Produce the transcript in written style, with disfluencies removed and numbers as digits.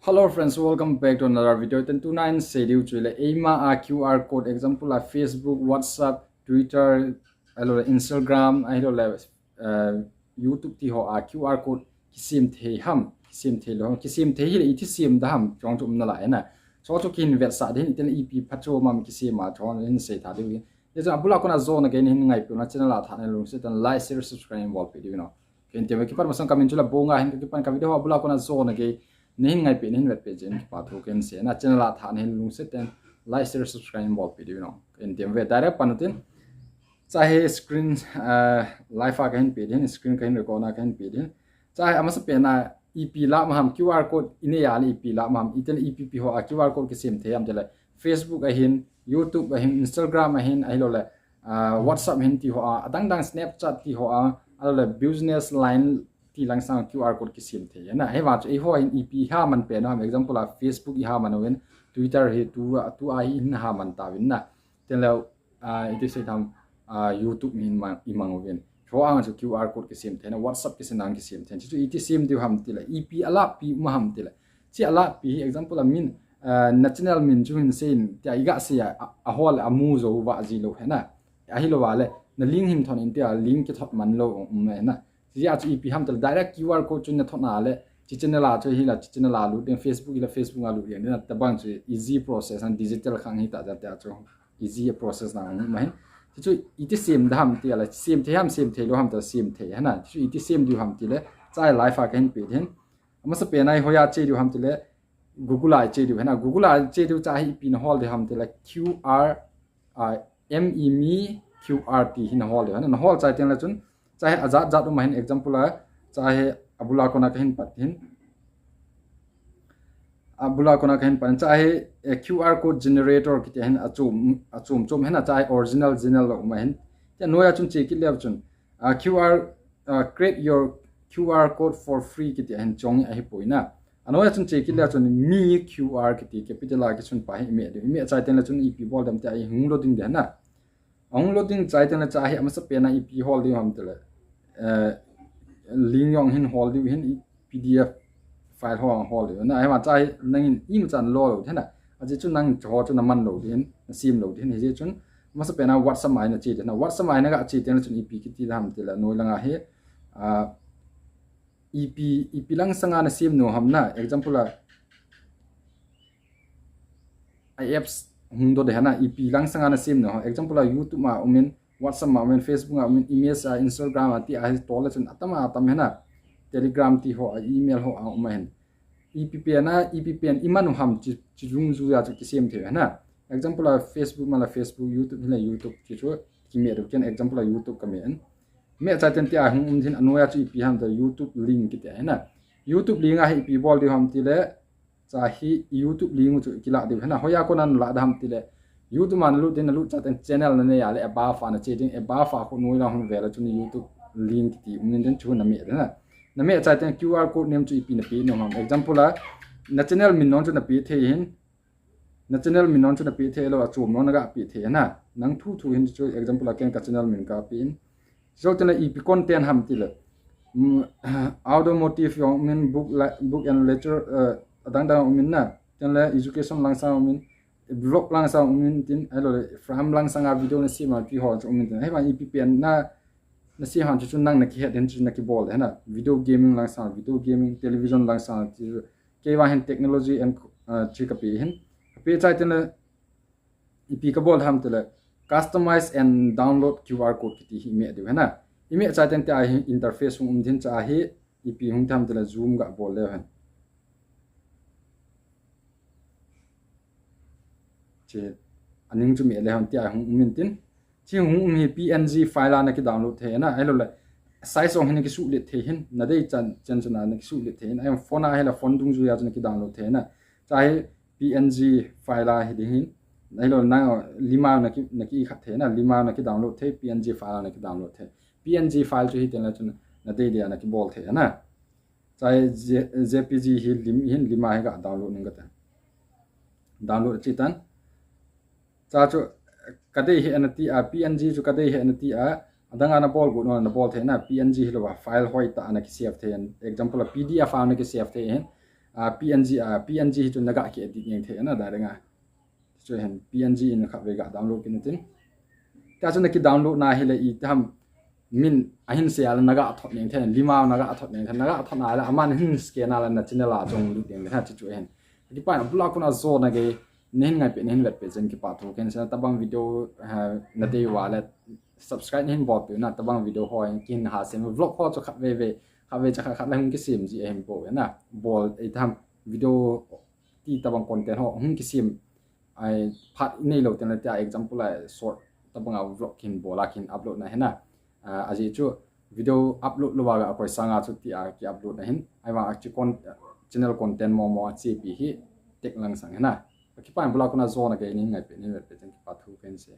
Hello friends, welcome back to another video. 1029 schedule chile eiman a QR code example la Facebook, WhatsApp, Twitter, alo Instagram, alo YouTube ti ho a QR code kisim the ham kisim the lo kisim the hi iti sim da ham chong chum na la na so to kin vet sa den iten ep patro mam kisim ma thon in se tha de ye ja bula kona zone again hin ngai pu na channel la tha ne lu se tan like share subscribe wall video no ken te ki par masang kamin chula bonga hin ki pan ka video bula kona zone again nin ngai pe nin vet pe jen ki pa thu ken se na channel la tha ne lu se ten like share subscribe wall video no ken te ve direct panutin चाहे screen life आ कहीं पे दिन स्क्रीन कहीं रिकॉर्ड आ कहीं पे दिन चाहे अमस पेना ईपी ला हम क्यूआर कोड इने याली ईपी ला हम इतन ईपीपी हो क्यूआर कोड के सेम थे हम चले फेसबुक अहिन यूट्यूब अहिन इंस्टाग्राम अहिन अहिलो ले व्हाट्सएप हिन ती हो अदंग स्नैपचैट ती हो अलो बिजनेस लाइन ती लंगसा क्यूआर कोड के सेम थे ना हे वा ए हो इन ईपी हा मन पे ना एग्जांपल आ फेसबुक हा मन वेन ट्विटर हे तू आई इन हा मन ताविन ना तेलो इट इज हम YouTube min imang wen so ang so QR code ke sim thena WhatsApp ke senang ke sim then chu iti sim diu ham tila EP ala pi ma ham tila chi ala pi example a min national min chu hin sein tia iga se a hol amu zo wa ji lo hena a hi lo wa le na link him thon in tia link ke thot man lo me na ji a chu EP ham tila direct QR code chu na thot na le chi channel a chu hi la chi channel a lu den Facebook ila Facebook a lu yen na tabang chu easy process and digital khang hi ta ja ta chu easy process na ma hin chu iti sim da ham ti ala sim the ham sim the lo ham ta sim the hana chu iti sim du ham ti le chai life a kan pe den ama sa pe nai hoya che du ham ti le google a che du hana google a che du cha hi pi na hol de ham ti le qr m e m qr t hin hol de hana na hol chai ten la chun chai azat jat ma hin example a chai abula kona kahin patin abula kona kahin pan chahe QR code generator ki hen achum hena chahe original lo ma hen ya noya chun che ki lev chun QR create your QR code for free ki hen jong a hi poina anoya chun che ki lev chun mi QR ki capital a ki chun pa hi me chai ten la chun ep bol dam ta hi hung loading de na hung loading chai ten la chahe amasa pe na ep hol di ham tele link yong hin hol di hin PDF file hol de na ai ma chai nang im chan lo lo thena aje chu nang jo chu na man lo din sim lo din he chun ma sa pena WhatsApp mai na chi de na WhatsApp mai na ga chi ten chun ep ki ti ram te la noi langa he ep lang sanga na sim no ham na example apps hung do de hana ep lang sanga na sim no example YouTube ma umin WhatsApp ma umin Facebook ma umin image Instagram ti a tole chun atama atam hena Telegram ti ho email ho ang umahen EPPN imanu ham chi jung zu ya chi sem the na example Facebook mala Facebook YouTube hila YouTube chi chu ki me ro ken example YouTube ka men me cha ten ti a hung din anoya chi ep ham da YouTube link ki te na YouTube link a hi ep bol di ham ti le cha hi YouTube link chu ki la di na hoya ko nan la da ham ti le YouTube man lu den lu cha ten channel na ne ya le ba fa na che ding ba fa ko noi la hung vela chu ni YouTube link ti umin den chu na me na na me chai ten QR code name chu ep na pi no ham example a na channel min non chu na pi the hin na channel min non chu na pi the lo chum non ga pi the na nang thu hin chu example a ken ka channel min ka pin so ten ep content ham ti le automotive yong min book and lecture adang2 min na ten le education lang sa min blog lang sa min tin alo from lang sa nga video na si ma pi ho chu min ten he ba ep na si han chu nang na ki head chu na ki bol hai na video gaming lang sa video gaming television lang sa chi ke wa hen technology and chi ka pi hen pe chai ten ep ka bol ham tele customize and download QR code ki hi me de hai na ime chai ten ta interface din cha hi ep hung tham tele zoom ga bol le han che aning chu me le han ti a hung min tin chi hung mi PNG file na ki download the na ai lo le size ong hin ki su le the hin na dei chan na ki su le the hin ai phone a hela phone dung ju ya chan ki download the na chai PNG file a hi hin ai lo na lima na ki khat the na lima na ki download the PNG file na ki download the PNG file chu hi ten la chun na dei dia na ki bol the na chai JPG hi hin lima hi ga download ning ga ta download chi tan cha chu kadai he anati a PNG chu kadai he anati a adanga na bol gu no na bol the na PNG hi lo wa file hoi ta na ki save the example PDF a na ki save the hen PNG จุนนักะเกียดิยังเทนะได้ไงช่วยเห็น PNG อินขับเวกะดาวน์โหลดกันนิดแต่จุนนักดาวน์โหลดน่าเฮเลยอีทำมินหินเสียแล้วนักะทอดยังเทนลิมานักะทอดยังเทนนักะทอดน่าแล้วอามันหินสแกนน่าแล้วนัดจินละจงลุดยังเทนช่วยเห็นที่ไปอัพโหลดคุณอาโซนักเน้นไงเป็นเน้นเว็บเพจที่ปัตตุกันฉะนั้นตบางวิดีโอนัดเดียวแล้ว subscribe เน้นบอทอยู่นะตบางวิดีโอหอยกินหาเสียงวล็อกพอจะขับเวขับจะขับแล้วหุ่นกิสิมจีเอ็มโบนะบอลไอ้ทำวิดีโอที่ตบางคอนเทนต์หอหุ่นกิสิมไอ้พัดนี่เราแต่ละที่ example ไอ้ short ตบางเอาวล็อกกินบอลกินอัพโหลดนะเห็นนะอาจจะจู่วิดีโออัพโหลดระหว่างเอาไปสร้างสุดที่ที่อัพโหลดนะเห็นไอ้ว่าactually channel content มอจีพีฮีเทคลังสังเห็นนะkita yang berlaku na zona kayak ini nggak pengen berpikir kita tuh kan sih